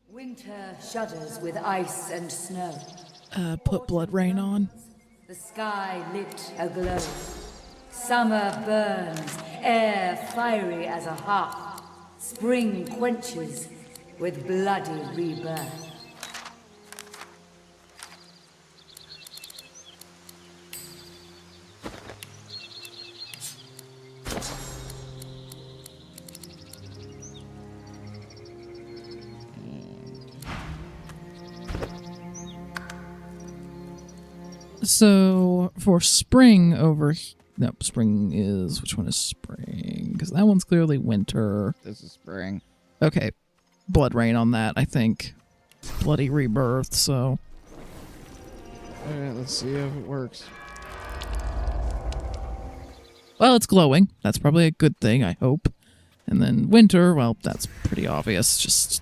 Winter shudders with ice and snow. Put blood rain on. The sky lit aglow. Summer burns, air fiery as a hearth. Spring quenches with bloody rebirth. So for spring over, no, spring is, which one is spring? Because that one's clearly winter. This is spring. Okay, blood rain on that, I think. Bloody rebirth, so. Alright, let's see if it works. Well, it's glowing. That's probably a good thing, I hope. And then winter, well, that's pretty obvious. Just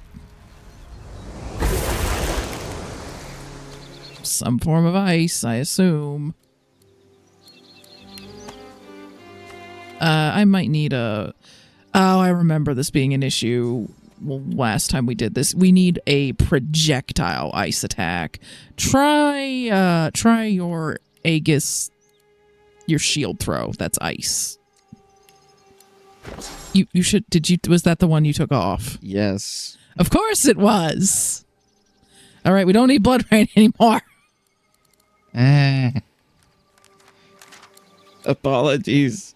some form of ice, I assume. I might need a... Oh, I remember this being an issue last time we did this. We need a projectile ice attack. Try your Aegis, your shield throw. That's ice. You should... Was that the one you took off? Yes. Of course it was! Alright, we don't need blood rain anymore. Apologies.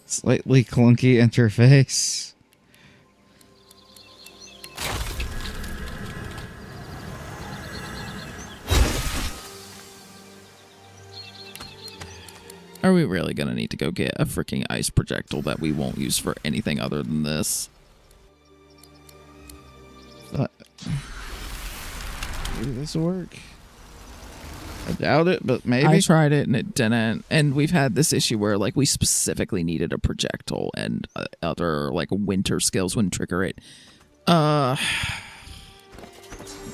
Slightly clunky interface. Are we really gonna need to go get a freaking ice projectile that we won't use for anything other than this? Maybe this will work. I doubt it, but maybe. I tried it and it didn't. And we've had this issue where like we specifically needed a projectile and other like winter skills wouldn't trigger it. Let's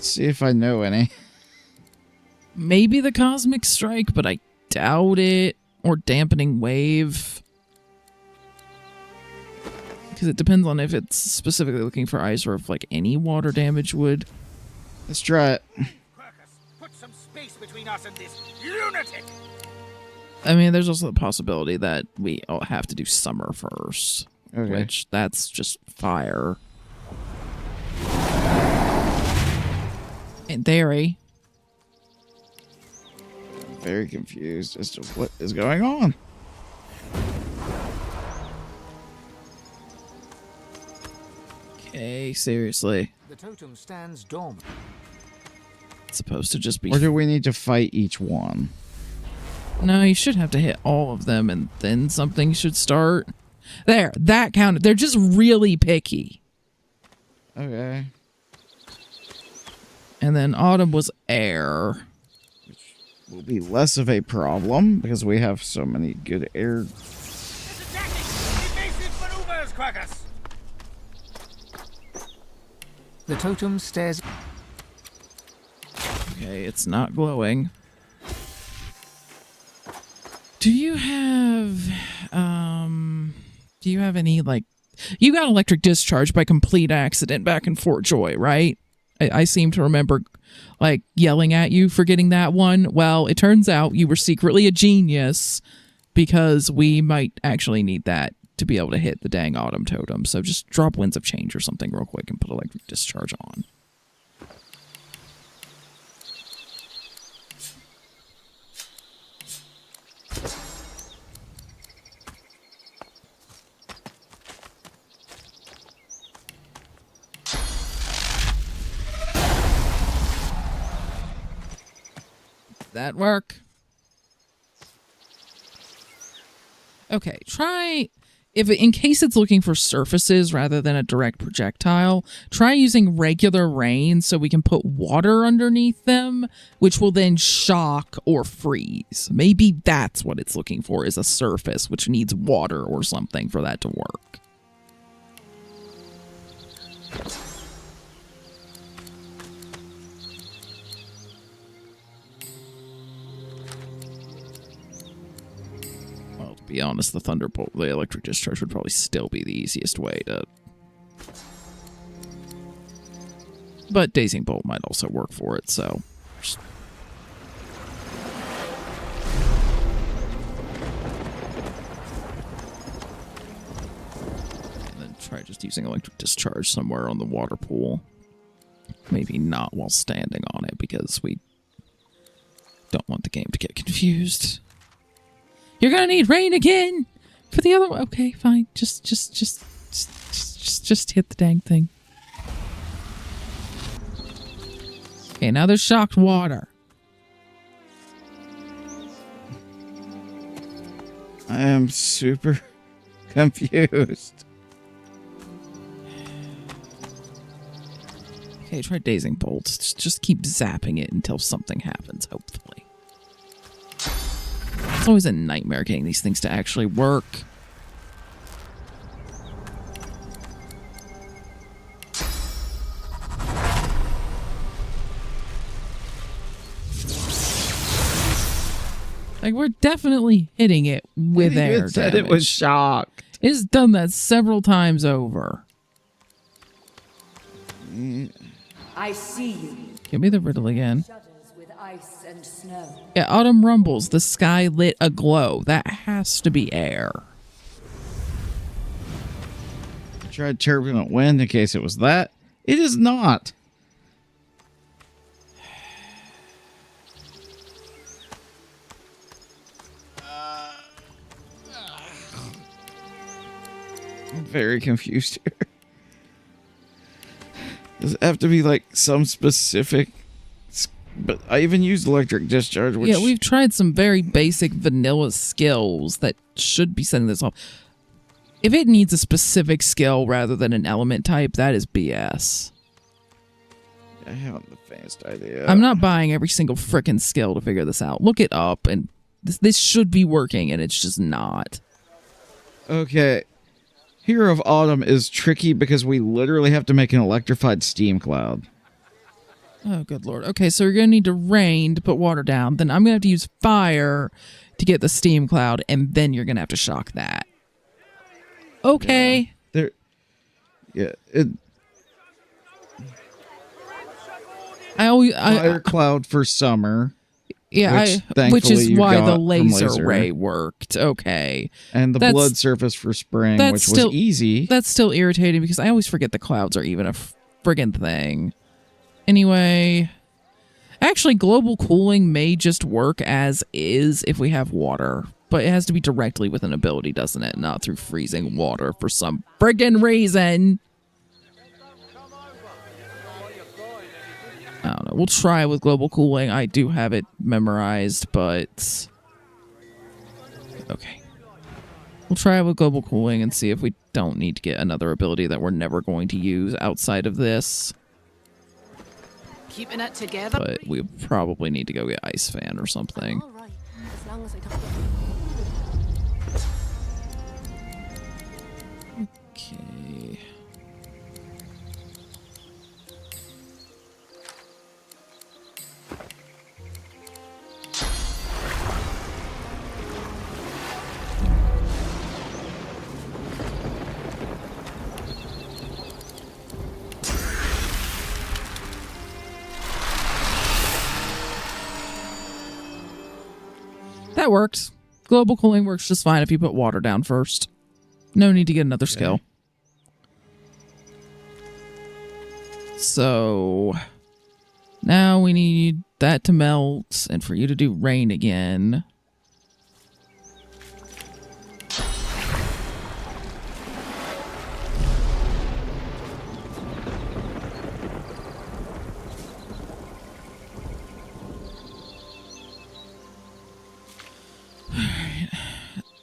see if I know any. Maybe the Cosmic Strike, but I doubt it. Or Dampening Wave. Because it depends on if it's specifically looking for ice or if like any water damage would. Let's try it. Put some space between us and this lunatic. I mean, there's also the possibility that we have to do summer first. Okay. Which, that's just fire. In theory. I'm very confused as to what is going on. Okay, seriously. The totem stands dormant. It's supposed to just be... Or do we need to fight each one? No, you should have to hit all of them and then something should start. There, that counted. They're just really picky. Okay. And then autumn was air. Will be less of a problem because we have so many good air. It's attacking! Evasive maneuvers, Quackers! The totem stares. Okay, it's not glowing. Do you have any, like... You got electric discharge by complete accident back in Fort Joy, right? I seem to remember, like, yelling at you for getting that one. Well, it turns out you were secretly a genius because we might actually need that to be able to hit the dang autumn totem. So just drop Winds of Change or something real quick and put electric discharge on. That work? Okay, try, in case it's looking for surfaces rather than a direct projectile, try using regular rain so we can put water underneath them, which will then shock or freeze. Maybe that's what it's looking for, is a surface which needs water or something for that to work. be honest, the Thunderbolt, the electric discharge would probably still be the easiest way to... But Dazing Bolt might also work for it, so... And then try just using electric discharge somewhere on the water pool. Maybe not while standing on it, because we don't want the game to get confused. You're gonna need rain again for the other one. Okay, fine. Just hit the dang thing. Okay, now there's shocked water. I am super confused. Okay, try Dazing Bolt. Just keep zapping it until something happens, hopefully. It's always a nightmare getting these things to actually work. Like, we're definitely hitting it with air damage. Said it was shocked. It's done that several times over. I see you. Give me the riddle again. Shudders with ice and snow. Yeah, autumn rumbles. The sky lit aglow. That has to be air. I tried turbulent wind in case it was that. It is not. I'm very confused here. Does it have to be like some specific? But I even used electric discharge. Which... Yeah, we've tried some very basic vanilla skills that should be setting this off. If it needs a specific skill rather than an element type, that is BS. I haven't the faintest idea. I'm not buying every single frickin' skill to figure this out. Look it up, and this should be working, and it's just not. Okay. Hero of Autumn is tricky because we literally have to make an electrified steam cloud. Oh, good lord. Okay, so you're going to need to rain to put water down. Then I'm going to have to use fire to get the steam cloud, and then you're going to have to shock that. Okay. Fire cloud for summer. Yeah, which is why the laser ray worked. Okay. And the blood surface for spring, which was easy. That's still irritating because I always forget the clouds are even a friggin' thing. Anyway, actually, global cooling may just work as is if we have water, but it has to be directly with an ability, doesn't it? Not through freezing water for some friggin' reason. I don't know. We'll try with global cooling. I do have it memorized, but... Okay. We'll try with global cooling and see if we don't need to get another ability that we're never going to use outside of this. Keeping it together. But we probably need to go get Ice Fan or something. All right. As long as I don't get... Okay. That works. Global cooling works just fine if you put water down first. No need to get another skill. So now we need that to melt and for you to do rain again.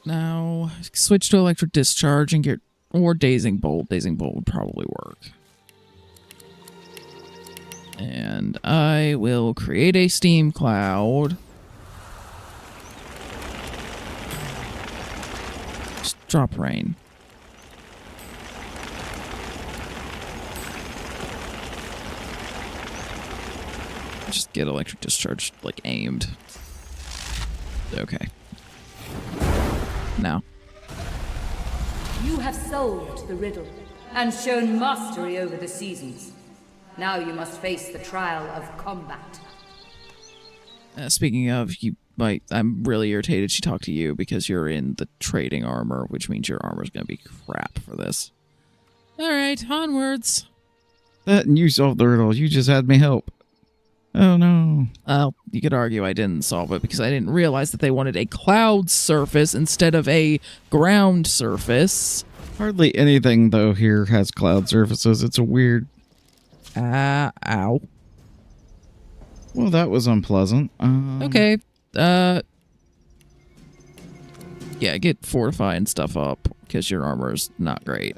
Now, switch to electric discharge and get, or Dazing Bolt. Dazing Bolt would probably work. And I will create a steam cloud. Just drop rain. Just get electric discharge, like, aimed. Okay. now. You have solved the riddle and shown mastery over the seasons. Now you must face the trial of combat. Speaking of, I'm really irritated she talked to you because you're in the trading armor, which means your armor's going to be crap for this. All right, onwards. That and you solved the riddle. You just had me help. Oh, no. Well, you could argue I didn't solve it because I didn't realize that they wanted a cloud surface instead of a ground surface. Hardly anything, though, here has cloud surfaces. It's a weird... Ow. Well, that was unpleasant. Okay. Yeah, get fortify and stuff up because your armor's not great.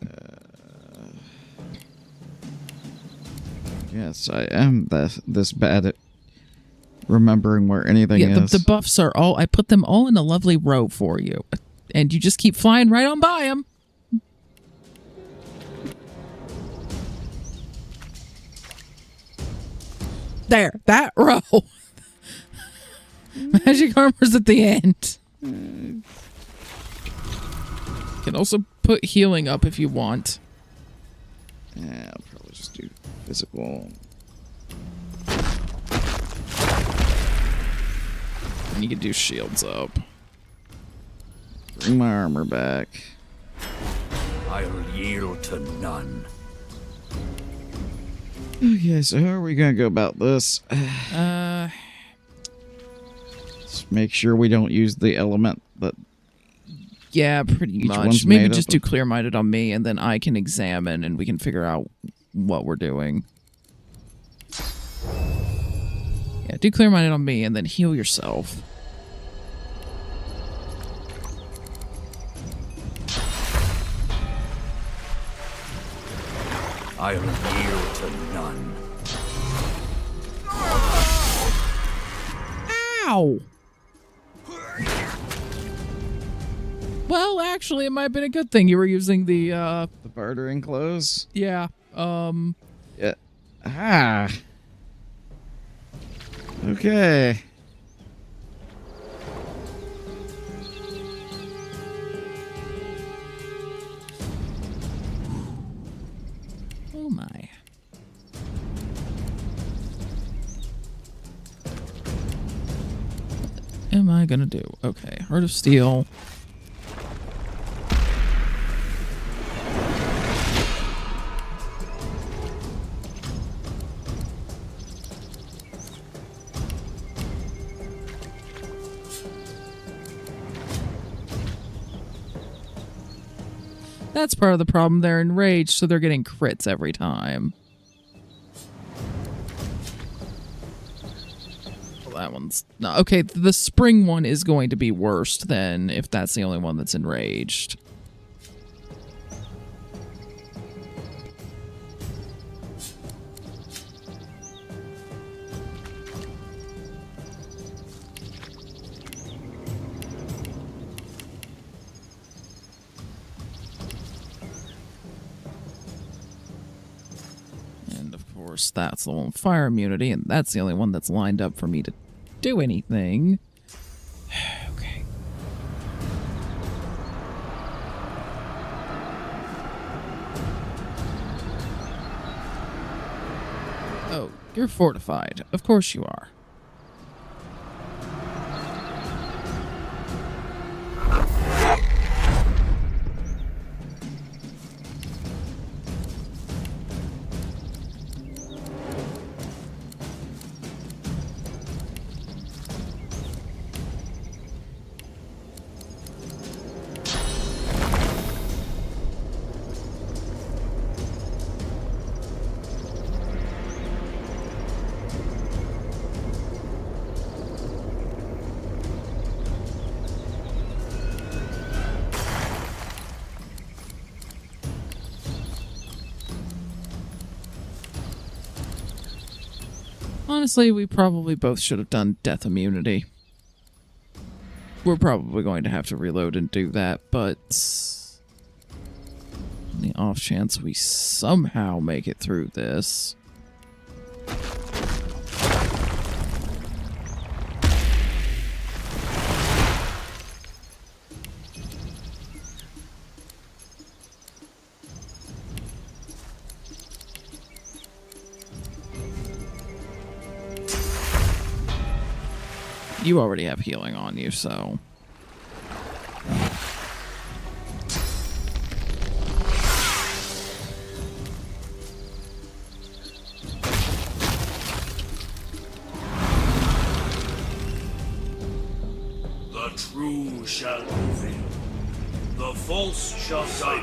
Yes, I am this bad at remembering where anything is. The buffs are all... I put them all in a lovely row for you. And you just keep flying right on by them. There, that row. Magic armor's at the end. Can also put healing up if you want. Yeah, I'll probably just do physical. And you can do shields up. Bring my armor back. I'll yield to none. Okay, so how are we gonna go about this? Just make sure we don't use the element that... Yeah, pretty Each much. one's Maybe made just up do of- clear-minded on me, and then I can examine, and we can figure out what we're doing. Yeah, do clear-minded on me, and then heal yourself. I'll yield to none. Ow! Well, actually, it might have been a good thing you were using the, The bartering clothes? yeah, Yeah. Ah. Okay. oh my. What am I gonna do? Okay, Heart of Steel. That's part of the problem. They're enraged, so they're getting crits every time. Well, that one's not okay. The spring one is going to be worse than if that's the only one that's enraged. And of course, that's the one with fire immunity, and that's the only one that's lined up for me to do anything. Okay. Oh, you're fortified. Of course you are. Honestly, we probably both should have done death immunity. We're probably going to have to reload and do that, but on the off chance we somehow make it through this. You already have healing on you, so... The true shall prevail. The false shall die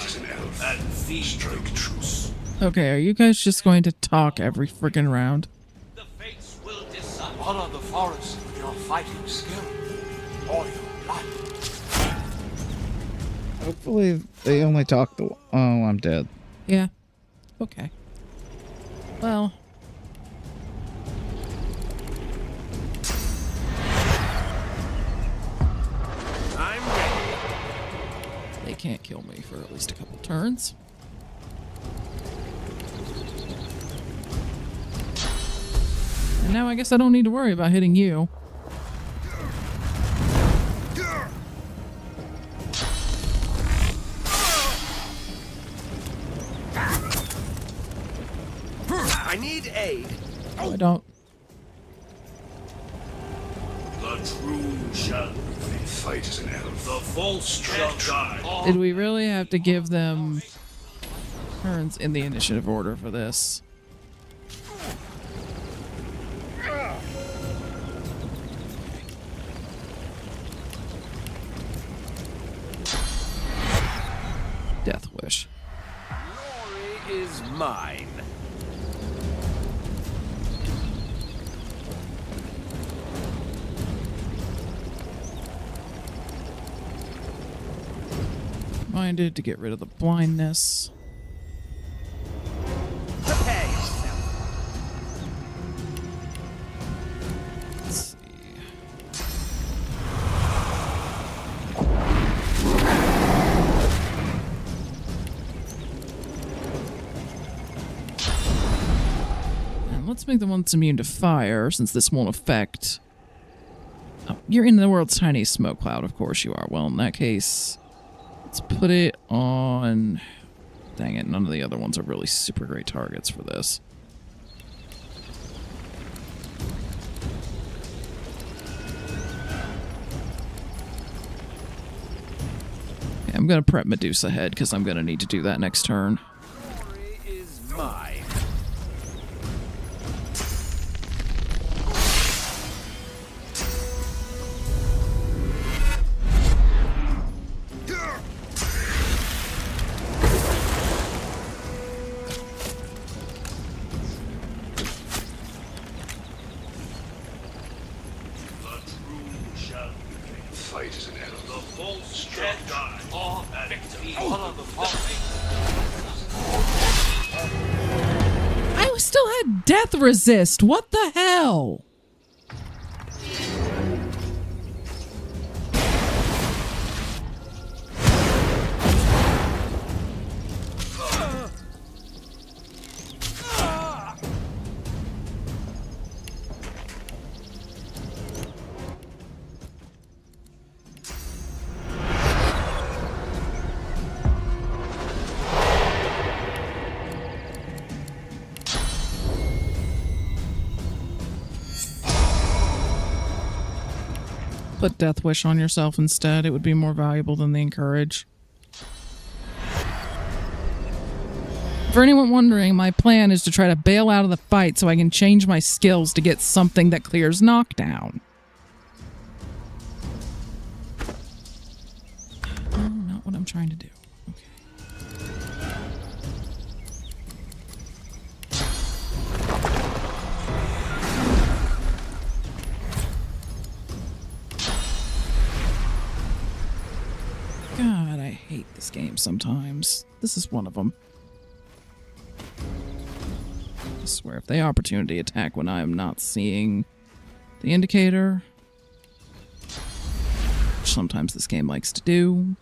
and feed strike truce. Okay, are you guys just going to talk every freaking round? The fates will decide. Honor the forest with your fighting skill or your life. Hopefully they only talk the... Oh, I'm dead. Yeah. Okay. Well... I'm ready. They can't kill me for at least a couple turns. And now I guess I don't need to worry about hitting you. I need aid. I don't. The true shall prevail. Fight is an elf. The false shall die. Did we really have to give them turns in the initiative order for this? Death Wish. Glory is mine. Minded to get rid of the blindness. Prepare yourself. Let's see. And let's make the one that's immune to fire, since this won't affect... Oh, you're in the world's tiniest smoke cloud, of course you are. Well, in that case, let's put it on... Dang it, none of the other ones are really super great targets for this. Okay, I'm gonna prep Medusa head, because I'm gonna need to do that next turn. Glory is mine. I still had death resist. What the hell? Put Death Wish on yourself instead. It would be more valuable than the Encourage. For anyone wondering, my plan is to try to bail out of the fight so I can change my skills to get something that clears knockdown. No, not what I'm trying to do. God, I hate this game sometimes. This is one of them. I swear, if they opportunity attack when I am not seeing the indicator, which sometimes this game likes to do.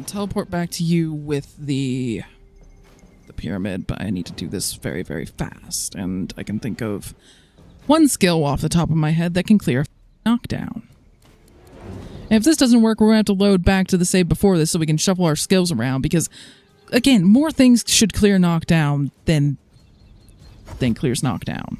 teleport back to you with the pyramid, but I need to do this very, very fast. And I can think of one skill off the top of my head that can clear a knockdown. And if this doesn't work, we're going to have to load back to the save before this so we can shuffle our skills around, because, again, more things should clear knockdown than clears knockdown.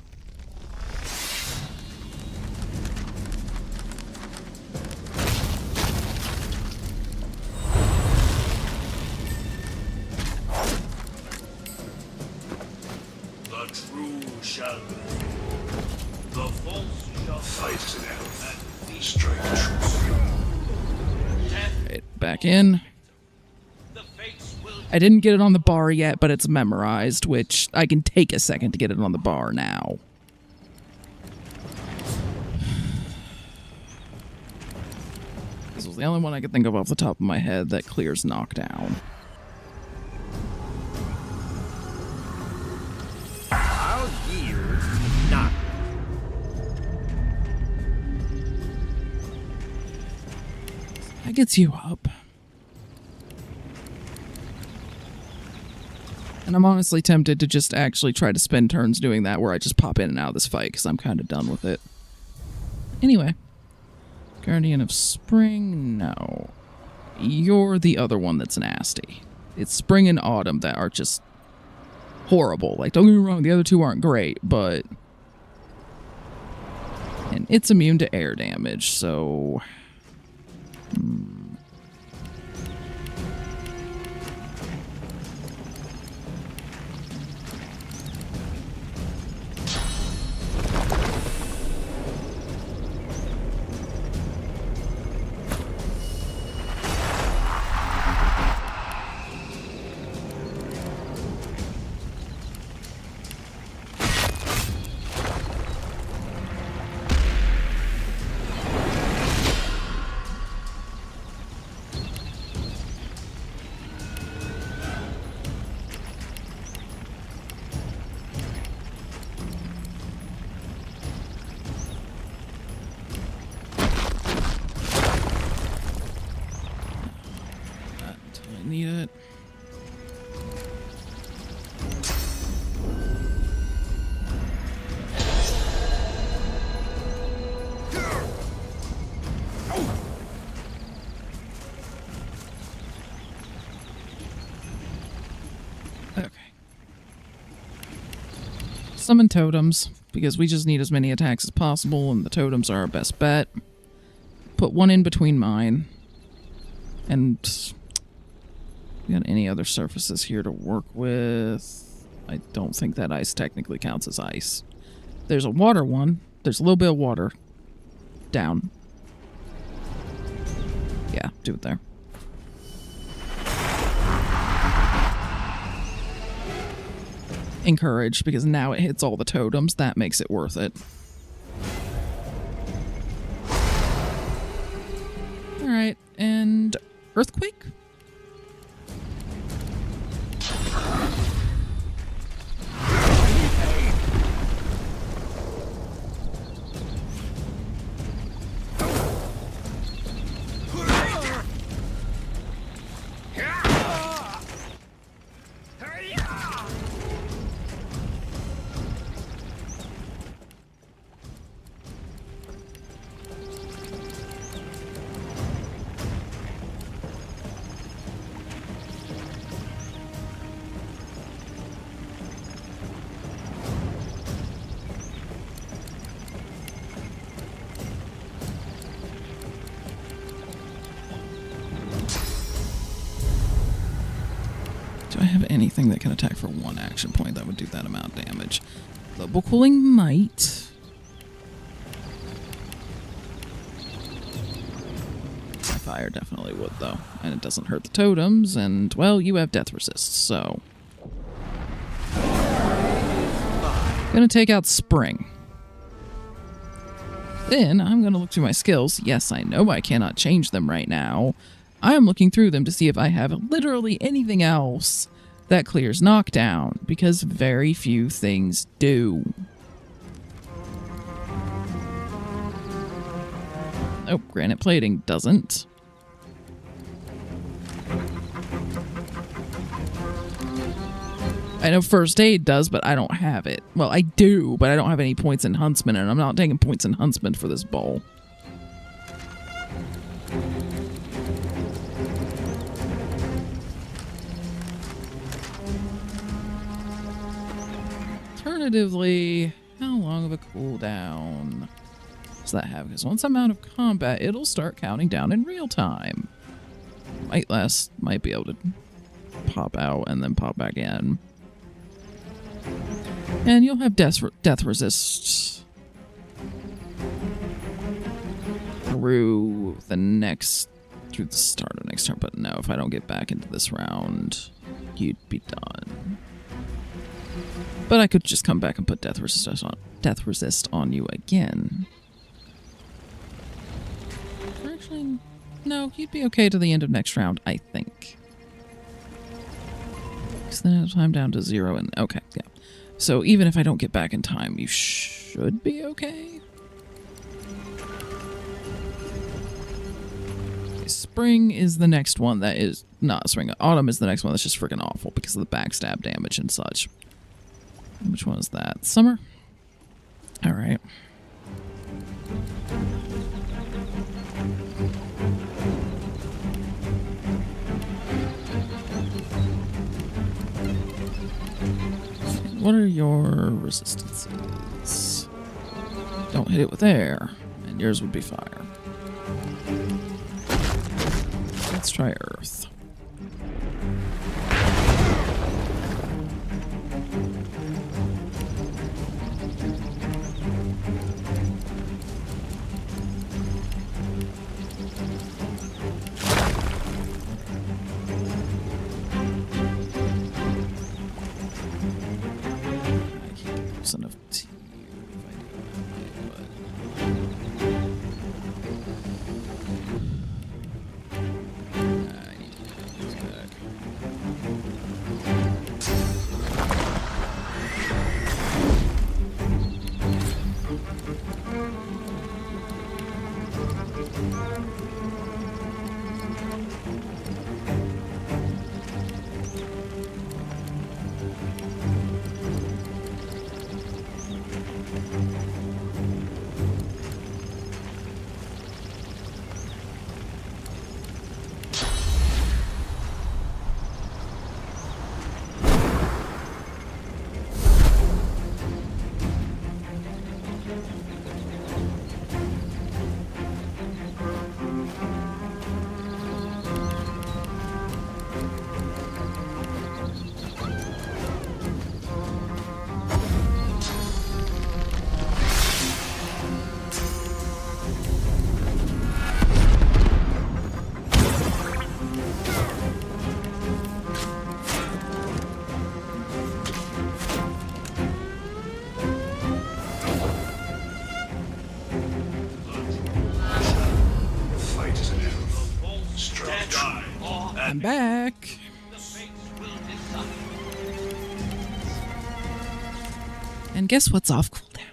The true shall prevail. The false shall fight as an elf and strike true. Right, back in. The fates will I didn't get it on the bar yet, but it's memorized, which I can take a second to get it on the bar now. This was the only one I could think of off the top of my head that clears knockdown. I'll yield not. That gets you up. And I'm honestly tempted to just actually try to spend turns doing that, where I just pop in and out of this fight, because I'm kind of done with it. Anyway. Guardian of Spring? No. You're the other one that's nasty. It's Spring and Autumn that are just horrible. Like, don't get me wrong, the other two aren't great, but... And it's immune to air damage, so... Need it. Okay. Summon totems, because we just need as many attacks as possible, and the totems are our best bet. Put one in between mine. And... we got any other surfaces here to work with? I don't think that ice technically counts as ice. There's a water one. There's a little bit of water. Down. Yeah, do it there. Encourage, because now it hits all the totems. That makes it worth it. Alright, and Earthquake? Do I have anything that can attack for one action point that would do that amount of damage? Global Cooling might. My fire definitely would, though. And it doesn't hurt the totems, and, well, you have death resist, so... Gonna take out Spring. Then, I'm gonna look through my skills. Yes, I know I cannot change them right now. I'm looking through them to see if I have literally anything else that clears knockdown, because very few things do. Oh, granite plating doesn't. I know first aid does, but I don't have it. Well, I do, but I don't have any points in Huntsman, and I'm not taking points in Huntsman for this bowl. Alternatively, how long of a cooldown does that have? Because once I'm out of combat, it'll start counting down in real time. Might be able to pop out and then pop back in. And you'll have death resist through the start of next turn. But no, if I don't get back into this round, you'd be done. But I could just come back and put death resist on you again. Actually, no, you'd be okay to the end of next round, I think. Because then it's time down to 0 and okay, yeah. So even if I don't get back in time, you should be okay. Spring is the next one that is not spring. Autumn is the next one that's just freaking awful because of the backstab damage and such. Which one is that? Summer? All right. What are your resistances? Don't hit it with air, and yours would be fire. Let's try earth. Enough to you if I do but I need to get this back. I'm back. And guess what's off cooldown?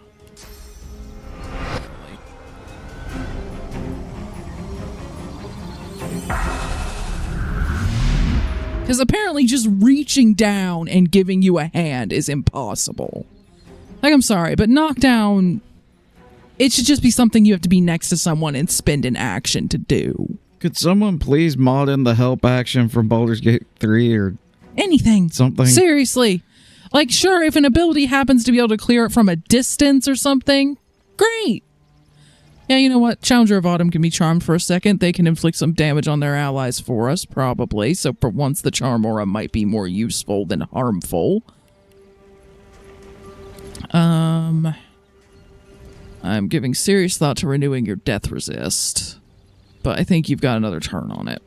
Because apparently just reaching down and giving you a hand is impossible. Like, I'm sorry, but knockdown, it should just be something you have to be next to someone and spend an action to do. Could someone please mod in the help action from Baldur's Gate 3 or anything? Something. Seriously. Like, sure, if an ability happens to be able to clear it from a distance or something, great. Yeah, you know what? Challenger of Autumn can be charmed for a second. They can inflict some damage on their allies for us, probably. So for once, the charm aura might be more useful than harmful. I'm giving serious thought to renewing your death resist. But I think you've got another turn on it.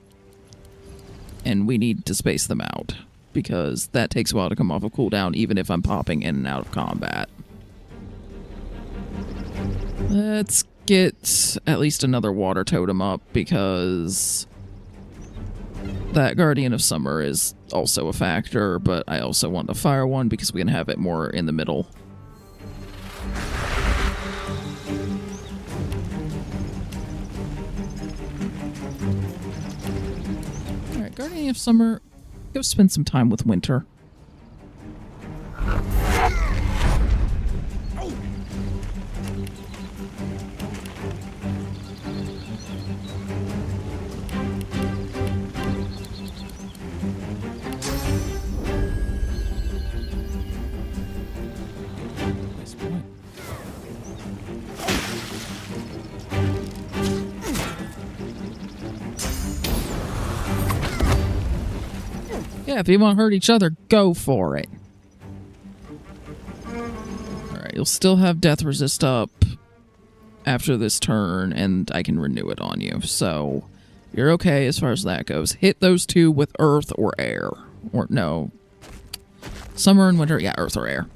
And we need to space them out. Because that takes a while to come off of cooldown, even if I'm popping in and out of combat. Let's get at least another water totem up, because that Guardian of Summer is also a factor, but I also want the fire one because we can have it more in the middle. Alright, Guardian of Summer, go spend some time with Winter. Yeah, if you want to hurt each other, go for it. Alright, you'll still have death resist up after this turn, and I can renew it on you. So, you're okay as far as that goes. Hit those two with earth or air. Or, no. Summer and winter, yeah, earth or air.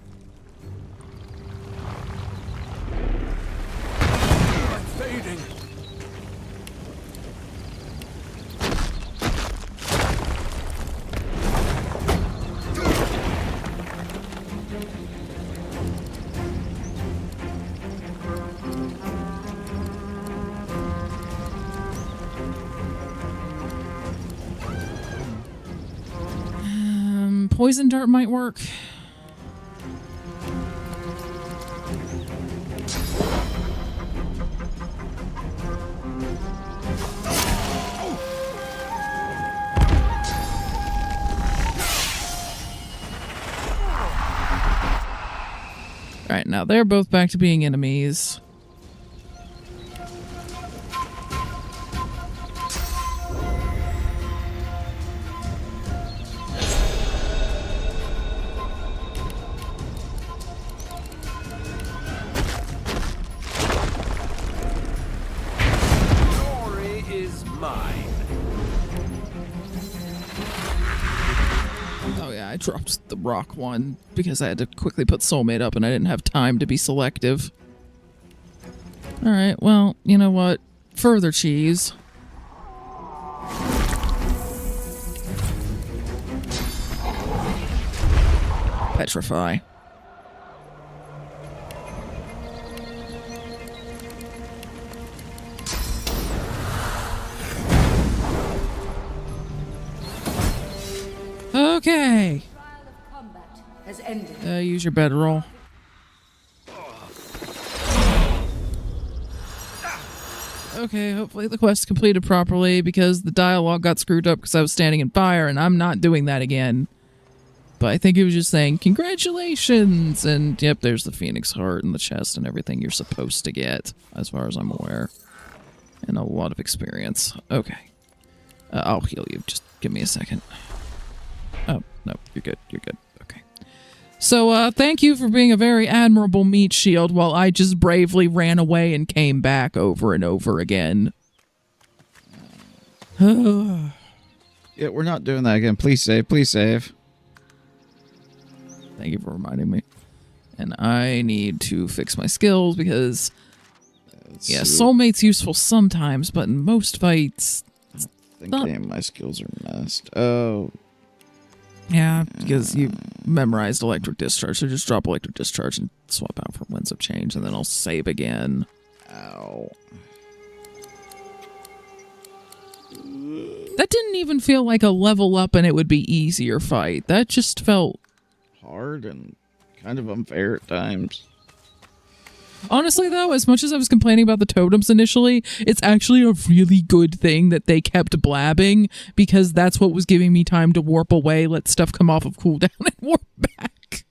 I'm fading. Poison dart might work. Alright, now they're both back to being enemies. Glory is mine. Oh yeah, I dropped the rock one because I had to quickly put soulmate up and I didn't have time to be selective. Alright, well, you know what? Further cheese. Petrify. Okay. Trial of combat has ended. Use your bedroll. Okay, hopefully the quest completed properly because the dialogue got screwed up because I was standing in fire and I'm not doing that again. But I think it was just saying, congratulations! And yep, there's the Phoenix Heart and the chest and everything you're supposed to get, as far as I'm aware. And a lot of experience. Okay. I'll heal you. Just give me a second. Oh, no, you're good. You're good. Okay. So, thank you for being a very admirable meat shield while I just bravely ran away and came back over and over again. Yeah, we're not doing that again. Please save. Please save. Thank you for reminding me. And I need to fix my skills because, yeah, soulmate's useful sometimes, but in most fights... I think my skills are messed. Oh. Yeah, because you memorized electric discharge, so just drop electric discharge and swap out for winds of change, and then I'll save again. Ow. That didn't even feel like a level up and it would be easier fight. That just felt... hard and kind of unfair at times. Honestly, though, as much as I was complaining about the totems initially, it's actually a really good thing that they kept blabbing, because that's what was giving me time to warp away, let stuff come off of cooldown, and warp back.